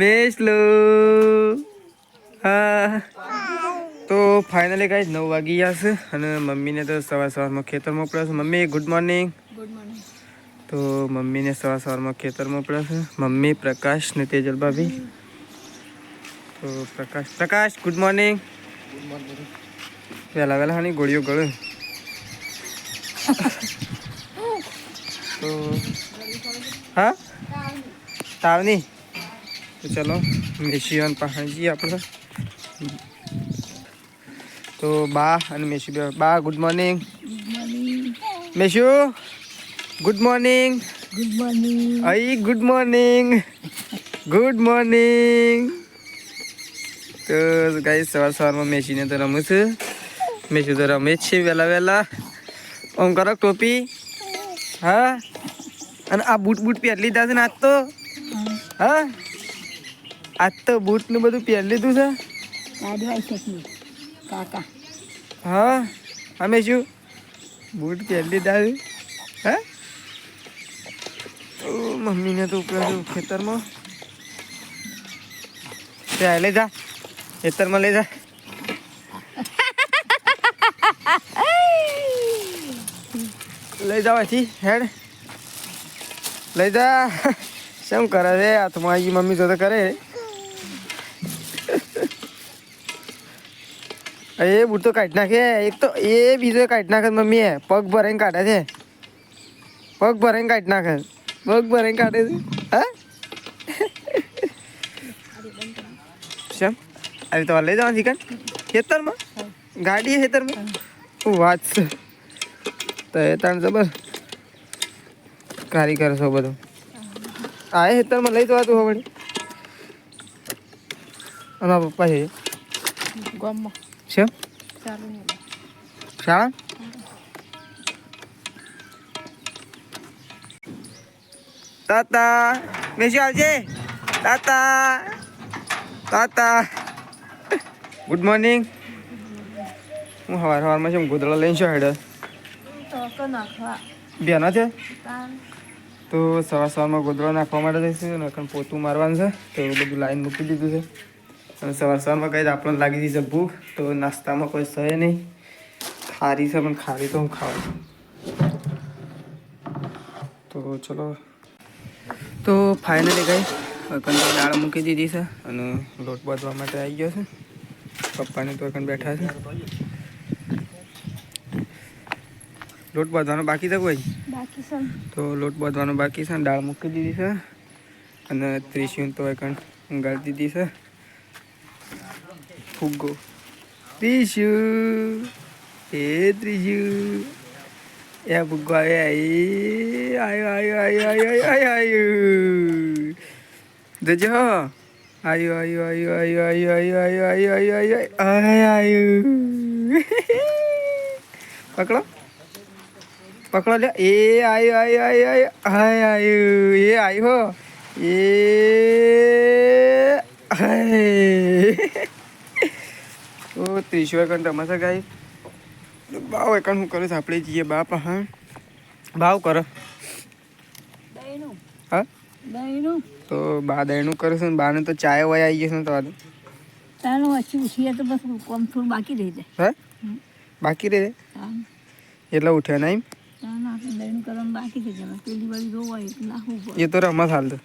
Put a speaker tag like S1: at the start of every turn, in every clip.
S1: મેસલો હા. તો finally guys 9 વાગી ગયા છે અને મમ્મીને તો સવારમાં ખેતર મોકલ્યા છે. Mummy good morning.
S2: Good morning.
S1: તો મમ્મીને સવારમાં ખેતર મોકલ્યા છે. મમ્મી પ્રકાશ ને તેજલ ભાભી. તો પ્રકાશ ગુડ મોર્નિંગ. Good morning. વહેલા હાની ગોળીઓ ગળે. તો હા તાવની તો ચલો મેશિયન પાસે જઈએ આપણે. તો બા અને મેશુ બા good morning.
S2: Good morning.
S1: Meshu good morning.
S2: Good morning.
S1: આઈ ગુડ મોર્નિંગ. Good morning. તો ગાઈસ સવારમાં મેશીને તો રમું છું. મેશુ તો રમે જ છે વહેલા. ઓમ કરો ટોપી. હા અને આ બૂટ પહેરી લીધા છે ને આજ તો. હા આજ તો બૂટ ને બધું પહેરી લીધું છે.
S2: કાકા
S1: હા અમે શું બૂટ પહેરી લીધા છે. હા તો મમ્મીને તો ઉપડ્યો ખેતરમાં. ત્યાં લઈ જા ખેતરમાં લઈ જા. લઈ જાવ અહીંથી હેડ લઈ જા. શું કરે છે હાથમાં આવી મમ્મી તો કરે. એ બૂટ તો કાઢી નાખે. એક તો એ બીજો કાઢી નાખે મમ્મીએ. પગ ભરાઈને કાઢે છે. પગ ભરાઈને કાઢી નાખે. પગ ભરાઈને કાઢે છે. હા શેમ અરે તો લઈ જવાનું ચિકન ખેતરમાં ગાડી ખેતરમાં વાત છે. તો એ તાણ જબર કારીગર છો બધું. આ ખેતરમાં લઈ જવાતું હવે અમારા પપ્પા છે
S2: ગામમાં
S1: છે શાળા. તાતા મેશુ આવજે. તાતા ગુડ મોર્નિંગ. હું સવારમાં છે ગોદડા લઈને શું હેડે બેના છે. તો સવારમાં ગોદડા નાખવા માટે જઈશું ને પોતું મારવાનું છે. તો એવું બધું લાઈન મૂકી દીધું છે. અને સવારમાં કઈ આપણને લાગી દીધી છે ભૂખ. તો નાસ્તામાં કોઈ સહે નહીં. ખારી છે પણ ખારી તો હું ખાઉં. તો ચલો તો ફાઇનલી ગઈ દાળ મૂકી દીધી છે અને લોટ બાંધવા માટે આવી ગયો છે. પપ્પાને તો બેઠા છે. લોટ બાંધવાનો બાકી છે કોઈ તો લોટ બાંધવાનો બાકી છે. દાળ મૂકી દીધી છે અને ત્રિશુન તો ગાળી દીધી છે. ફુગ્ગો ત્રિશુ એ ત્રિશુ એ ફુગ્ગો આવ્યો જજો આયુ પકડો લે. એ આયુ એ આવ્યો એ તો ત્રીસો એકન રમશે ગાય. ભાવ એકન શું કરે છે આપણે જઈએ બાપ. હા ભાવ કરો હા તો બા દહીનું કરે છે ને બાને તો ચાય વય આવી જશે ને તો
S2: તારું વચ્ચે ઉઠીએ તો બસ કોમ થોડું બાકી રહી જાય.
S1: હા બાકી રહે એટલે ઉઠ્યા નહીં.
S2: દહીં કરવાનું બાકી થઈ જાય. પેલી વાળી રોવાય નાખવું પડે.
S1: એ તો રમત હાલ તો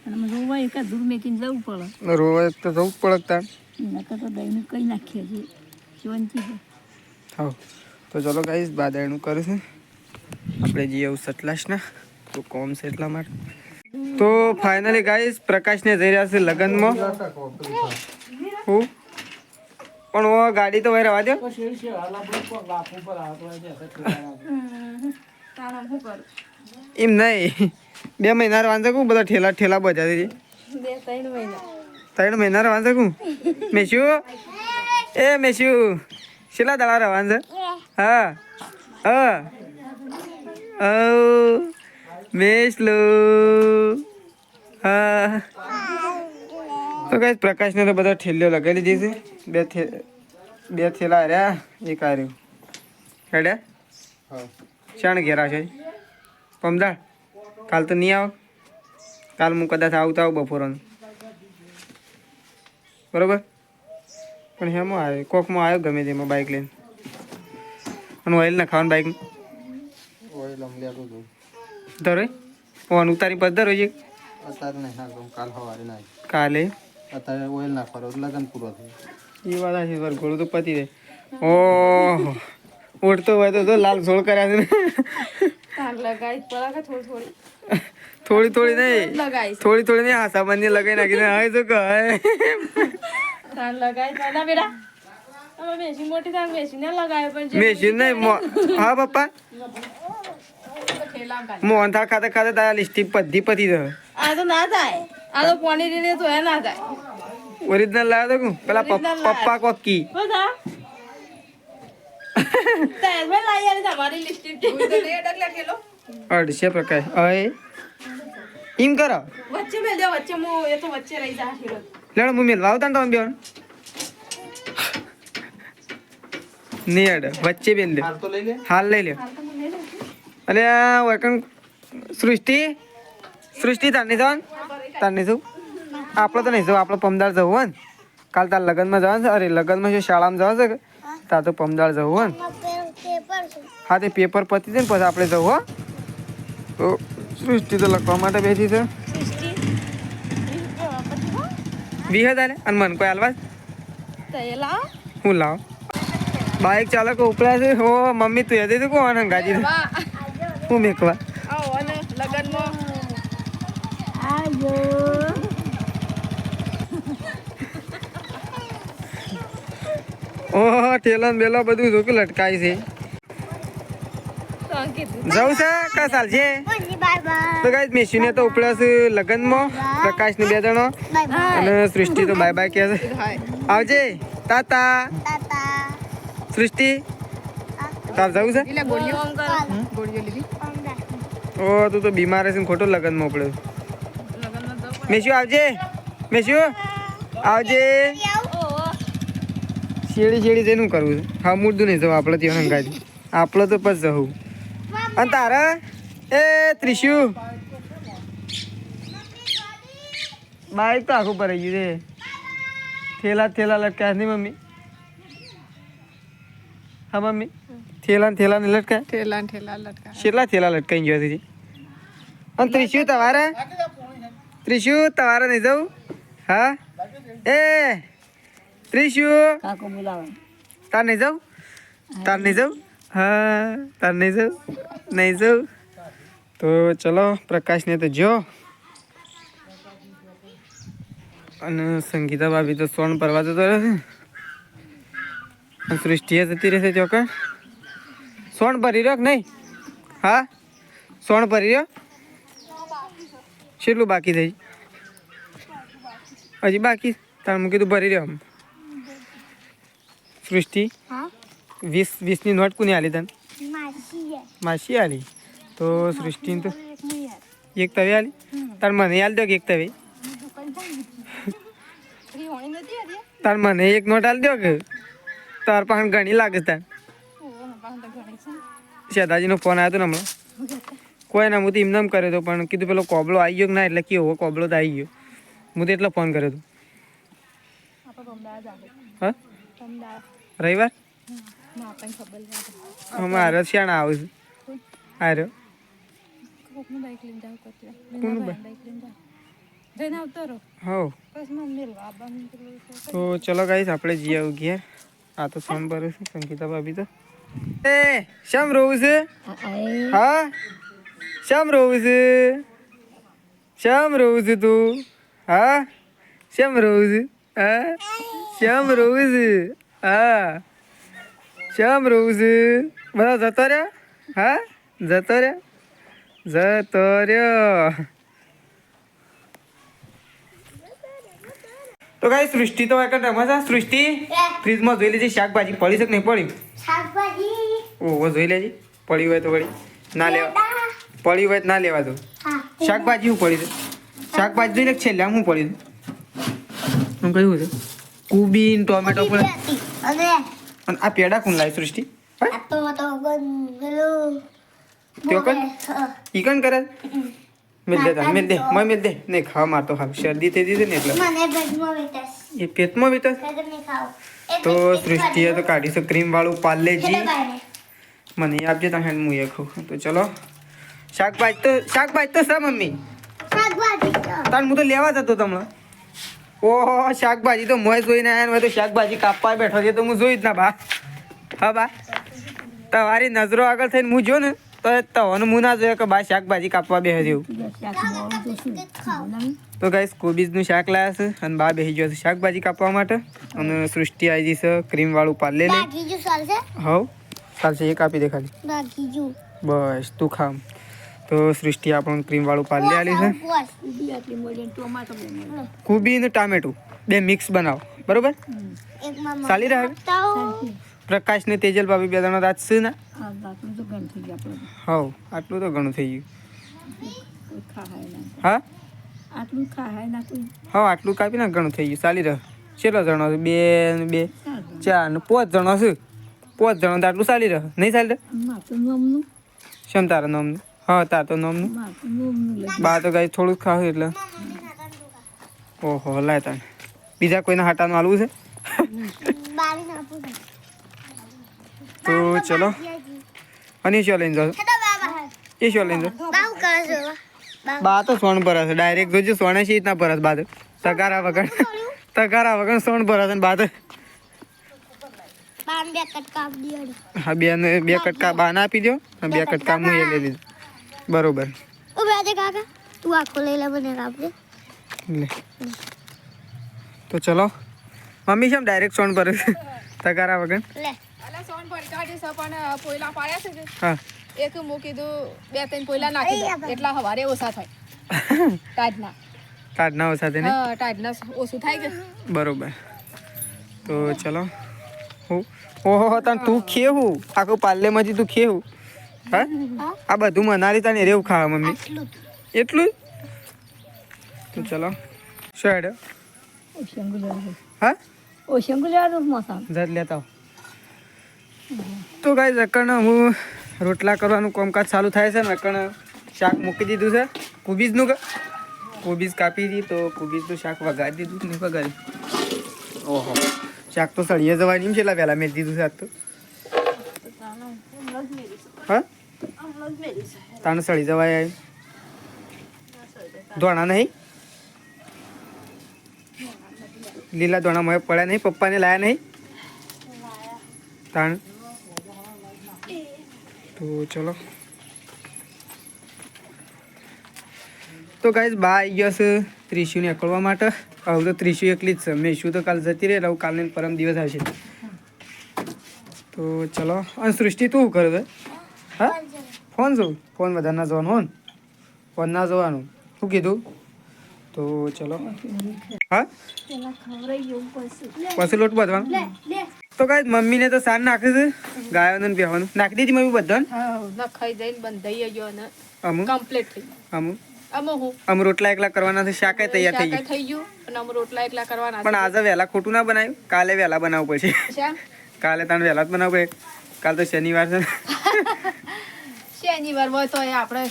S2: અને રોવાય એકા દૂર મેકીને જવું પડે.
S1: રોવાય તો જવું જ પડે તાર.
S2: નકર તો દહીંનું કઈ નાખીએ છીએ શાંતિ છે.
S1: હા તો ચલો ગાઈસ બા દહીંનું કરે છે. આપણે જઈએ એવું સટલાસના તો કોમ છે એટલા માટે. તો ફાઇનલી ગાઈસ પ્રકાશને જઈ રહ્યા છે લગ્નમાં. હું પણ ગાડી તો વહી રવા દો. એમ નહીં 2 મહિના વાંચે કું બધા ઠેલા બજાર 3 મહિના વાંચે કું મેશુ એ મેશુ છેલ્લા દાડા રવાન છે. હા મેશલો હા તો કઈ પ્રકાશને તો બધા ઠેલીઓ લગાવી લીધી છે. બે થેલા રહ્યા એક આવ્યું હેડે શાણ ઘેરા છે પમદાર કાલ તો નહીં આવો કાલ હું કદાચ આવતા આવું બપોરનું બરોબર. પણ હેમાં આવ્યો કોકમાં આવ્યો ગમે તેમાં બાઇક લઈને અને ઓઇલ ના ખાવાનું બાઇક
S3: ઓઇલ આમ લેતો હતો
S1: ધરો ફોન ઉતારી પછી ધરો છે
S3: અત્યારે નહીં નાખો કાલ સવારે નાખ
S1: કાલે
S3: અત્યારે ઓઇલ નાખવાનો લગન પૂરો થયો
S1: એ વાત છે ગોળું તો પતી જાય. ઓહો ઉડતો હોય તો લાલ સોળ કર્યા છે ને થોડી થોડી નહીં થોડી થોડી નહીં હાસા બંને લગાઈ નાખીને હવે તો કહે મેશીન નહીં હા પપ્પા મોહન થાળ ખાતા ખાતા તારા લિસ્ટિક પતી પતી જાય.
S2: આ તો ના થાય, આ તો પનીર ને તો એ ના થાય.
S1: ઓરિજિનલ લાવ્યો તો પેલા પપ્પા કોકી અઢીસે પ્રકાર હવે એમ કરો
S2: વચ્ચે મેલ દે, વચ્ચે મો એ તો વચ્ચે રહી જા ઠેલો.
S1: લેણ હું મેલવા આવતા ને તમે બેન નહીં અડે વચ્ચે બેન દે
S3: હાલ તો લઈ લે
S1: હાલ લઈ લે. અરે વેકન સૃષ્ટિ તાર નહીં જવાનું તાર નહીં જવું આપણે તો નહીં જવું આપણે પમદાર જવું હોય ને કાલ તાર લગ્નમાં જવાનું છે. અરે લગ્નમાં છે શાળામાં જવાનું છે કે તાર તો પમદાર જવું હોય ને. હા તે પેપર પતી જાય ને પછી આપણે જવું હો. તો સૃષ્ટિ તો લખવા માટે બેઠી છે 20,000 અને મને કોઈ હાલવા હું લાવ બાઇક ચાલકો ઉપરા છે. હો મમ્મી તું યાદ તું કોણ હંગાજી હું મેકવા ઓહો ઠેલા ને બેલા બધું જોકે લટકાય છે. જવું છે કા સાલ છે તો ગાઈસ મેશીને તો ઉપડ્યા છે લગનમાં પ્રકાશ ને બે જણો અને સૃષ્ટિ તો બાય બાય કહે છે. આવજે તાતા સૃષ્ટિ તાર જવું છે. ઓ તું તો બીમાર હશે ને ખોટો લગનમાં ઉપડ્યો. મેશુ આવજે મેશુ આવજે. શેડી શેડી જઈને શું કરવું છે. હા મૂર્દું નહીં જવું આપણે ત્યાં હંગાજી આપણે તો પછી જવું. અને તારા એ ત્રિશુ બાઈક તો આખું ભરાઈ ગયું છે. થેલા થેલા લટકાય નહીં મમ્મી. હા મમ્મી થેલા થેલા ને લટકાય કેટલા થેલા લટકાઈ ગયો છે. અને ત્રિશુ તમારે નહીં જવું. હા એ ત્રિશુ
S2: કાકો બોલાવે.
S1: તાર નહીં જવું હા તાર નહીં જવું તો ચલો પ્રકાશને તો જો અને સંગીતા ભાભી તો સોન પરવા જતો રહેશે અને સૃષ્ટિએ જતી રહેશે ચોક્કસ. સોન ભરી રહ્યો કે નહીં. હા સોન ભરી રહ્યો કેટલું બાકી થઈ હજી બાકી તાર મૂકી તું ભરી રહ્યો. સૃષ્ટિ 20 નોટ કોની આલી તને માસી આલી તો સૃષ્ટિને તો એક તવે આલી તાર મને આલી દો કે એક તવે તાર મને એક નોટ આલી દો કે તાર પાસે ઘણી લાગે તાર. શેતાજીનો ફોન આવ્યો હતો ને હમણાં કોઈ ના હું તો એમને કર્યો હતો પણ કીધું પેલો કોબળો આવી ગયો કે ના એટલે કેવો કોબળો તો આવી ગયો. હું તો એટલો ફોન કર્યો હતો. હા રવિવાર મારે શ્યાણા આવે છે. હારો હો તો ચલો ગાઈસ આપણે જઈ આવું ઘેર. આ તો સોન ભરે છે સંગીતા ભાભી તો એ શમ રોવું છે. હા શમ રોવું છે તું. હા શમ રોવું છે. હા શમ રોવું છે. હા શમ રોવું છે. બધા જતો રહ્યો. હા જતો રહ્યો. તો ગાઈસ સૃષ્ટિ તો એક રમા છે. સૃષ્ટિ ફ્રીજમાં જોઈ લેજે શાકભાજી પડી છે કે નહીં પડી. ઓહો જોઈ લેજે પડી હોય તો વળી ના લેવા પડી હોય તો ના લેવા દો. શાકભાજી શું પડી છે શાકભાજી જોઈ લે છેલ્લે શું પડી છે. હું કહ્યું છે કુબીન ટોમેટો પડે. અને આ પેડા કોણ લાવી સૃષ્ટિ ઈકન કરે મિલ દે તાન મિલ દે મય મિલ દે નહીં ખાવા મારતો હાલ શરદી થઈ ગઈ છે ને એટલે એ પેટમાં વિતસ તો સૃષ્ટિએ તો કાઢી છે ક્રીમ વાળું પાર્લેજી મને એ આપજે તાન હું એ ખાઉં તો ચલો શાકભાજી તો છે મમ્મી તાન હું તો લેવા જતો તમને ઓહો શાકભાજી તો મોય જોઈને આવ્યા હોય તો શાકભાજી કાપવા બેઠો છે તો હું જોઈ જ ના બા હા બા તમારી નજરો આગળ થઈને હું જો ને તો તવાનું હું ના જોયો કે બા શાકભાજી કાપવા બેસે જેવું તો ગાઈસ કોબીજનું શાક લાયા છે અને બા બેસી ગયો છે શાકભાજી કાપવા માટે અને સૃષ્ટિ આવી ગઈ છે ક્રીમ વાળું પાર્લે હવ ચાલશે એ કાપી દે ખાલી બસ તું ખામ તો સૃષ્ટિ આપણને ક્રીમ વાળું પાર્લે આલી છે કોબી ને ટામેટું બે મિક્સ બનાવો બરોબર ચાલી રહ્યા પ્રકાશ ને તેજલ ભાભી બે જણા રાત છે ને હવ આટલું તો ઘણું થઈ ગયું હા હા આટલું કાપી ના ઘણું થઈ ગયું ચાલી રહ્યો કેટલો જણો છે બે ને 4 ને 5 જણો છે 5 જણો તો આટલું ચાલી રહ્યો નહીં ચાલી રહ્યો શેમ તારા નામનું હા તાર તો નામનું બા તો ગાઈ થોડું જ ખાવું એટલે ઓહો લાય તાને બીજા કોઈને હાટાનું હાલવું છે તો ચલો અને શું લઈને જાઓ એ શું લઈને જાઓ બા તો સોન ભરે છે ડાયરેક્ટ જોજો સોને છે રીતના ભરે બા તો તગારા વગર સોન ભરે છે બા તો હા બે કટકા બા ના આપી દો બે કટકા હું એ લઈ લીધું બરોબર લે તો ચલો મમ્મી કેમ ડાયરેક્ટ સોન ભરે છે તગારા વગર હા
S2: એક હું કીધું 2-3 પોયલા નાખી દો એટલા હવારે ઓછા થાય
S1: ટાઢના ઓછા થાય ને
S2: ટાઢના ઓછું થાય કે
S1: બરોબર તો ચલો ઓહો તને તું ખેવું આખું પાર્લેમાંથી તું ખેવું હા આ બધું મનાલી તને રેવું ખાવા મમ્મી એટલું તો ચલો શું હેડે હા જત લેતા તો ગાઈસ અકણ હું રોટલા કરવાનું કામકાજ ચાલુ થાય છે ને અકણ શાક મૂકી દીધું છે કોબીજનું કોબીજ કાપી હતી તો કોબીજનું શાક વગાડી દીધું નહીં વગાડી ઓહો શાક તો સળીએ જવાની છે વહેલા મેં દીધું શાક તો હા તાને સળી જવાય આવી ધોણા નહીં લીલા ધોણા મોએ પડ્યા નહીં પપ્પાને લાયા નહીં તાણ તો ચલો તો ગાઈસ બા આવી ગયા છે ત્રિશુને અકળવા માટે હવે તો ત્રિશુ એકલી જ છે મેશું તો કાલ જતી રહે રહું કાલને પરમ દિવસ આવશે તો ચલો અને સૃષ્ટિ તું શું કરે છે હા ફોન જોઉં ફોન વધારે ના જોવાનું હો ને ફોન ના જોવાનું શું કીધું તો ચલો હા પછી લોટ બાંધવાનું તો કાંઈ મમ્મીને તો સાર નાખે છે ગાયોને બેહવાનું નાખી દીધી મમ્મી બધાને
S2: નખાઈ જઈને બંધાઈ ગયો ને
S1: અમુક
S2: કમ્પ્લીટ થઈ
S1: અમુ રોટલા એકલા કરવાના છે શાક તૈયાર થઈ ગયું
S2: થઈ ગયું અને અમુ રોટલા એકલા કરવાના
S1: પણ આજે વહેલા ખોટું ના બનાવ્યું કાલે વહેલા બનાવવું પડશે કાલે તાને વહેલા જ બનાવવું પડે કાલ તો શનિવાર છે
S2: શનિવાર હોય તો આપણે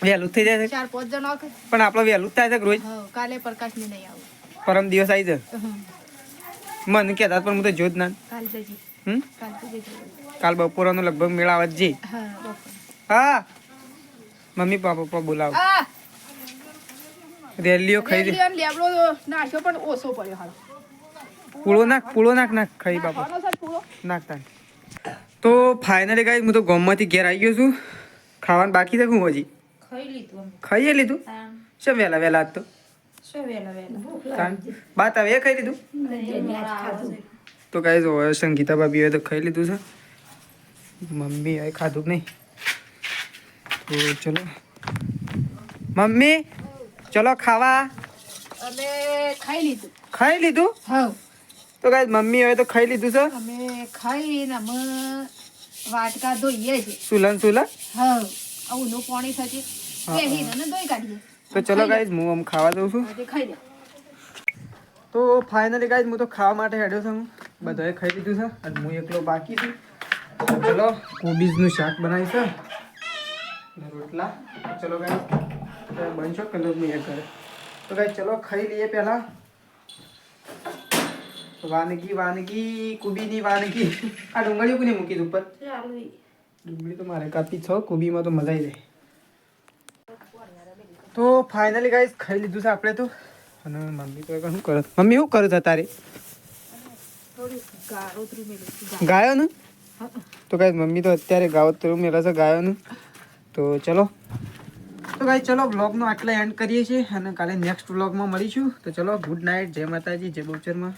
S1: વહેલું થઈ જાય છે
S2: 4-5 જણા
S1: પણ આપણે વહેલું જ થાય છે રોજ
S2: કાલે પ્રકાશ ને નહીં આવું
S1: પરમ દિવસ આવી જાય મને કહેતા પણ હું તો જોત ના
S2: કાલ જજી
S1: કાલ બપોરનો લગભગ મેળાવત જઈ હા મમ્મી પપ્પા બોલાવો રેલીઓ ખાઈ દે
S2: લેબડો નાખ્યો પણ ઓછો પડ્યો હાલ
S1: પૂળો નાખ ખાઈ બાપા નાખતા તો ફાઇનલી ગાઈસ હું તો ગામમાંથી ઘેર આવી ગયો છું ખાવાનું બાકી છે હું હજી ખાઈ લીધું શું વહેલા આજ તો બાત આવે ખાઈ લીધું તો ગાઈસ હવે સંગીતા ભાભી હવે તો ખાઈ લીધું છે મમ્મી હવે ખાધું નહીં તો ચલો મમ્મી ચલો ખાવા
S2: અમે ખાઈ લીધું હા
S1: તો ગાઈસ મમ્મી હવે તો ખાઈ લીધું છે
S2: અમે ખાઈને અમે વાટકા ધોઈએ છે
S1: સુલન
S2: હા આવું પાણી થતી બેહીને ને ધોઈ કાઢીએ
S1: તો ચલો ગાઈસ હું આમ ખાવા દઉં છું
S2: ખાઈ લે
S1: તો ફાઇનલી ગાઈસ હું તો ખાવા માટે હેડ્યો છું બધાએ ખાઈ લીધું છે અને હું એકલો બાકી છું તો ચલો કોબીજનું શાક બનાવી છે રોટલા ચલો ગાઈસ બનશો કલર નહીં ઘરે તો કઈ ચલો ખાઈ લઈએ પહેલા વાનગી કુબીની વાનગી આ ડુંગળી કોને મૂકી ઉપર ડુંગળી તો મારે કાપી છો કુબીમાં તો મજા આવી જાય તો ફાઇનલી ગાઈસ ખાઈ લીધું છે આપણે તો અને મમ્મી તો શું કરે મમ્મી શું કરે છે તારે ગાયો ને તો ગાઈસ મમ્મી તો અત્યારે ગાવતરું મેળે છે ગાયોનું તો ચલો તો ગાઈસ ચલો વ્લોગનો આટલા એન્ડ કરીએ છીએ અને કાલે નેક્સ્ટ વ્લોગમાં મળીશું તો ચલો ગુડ નાઇટ જય માતાજી જય બહુચરમાં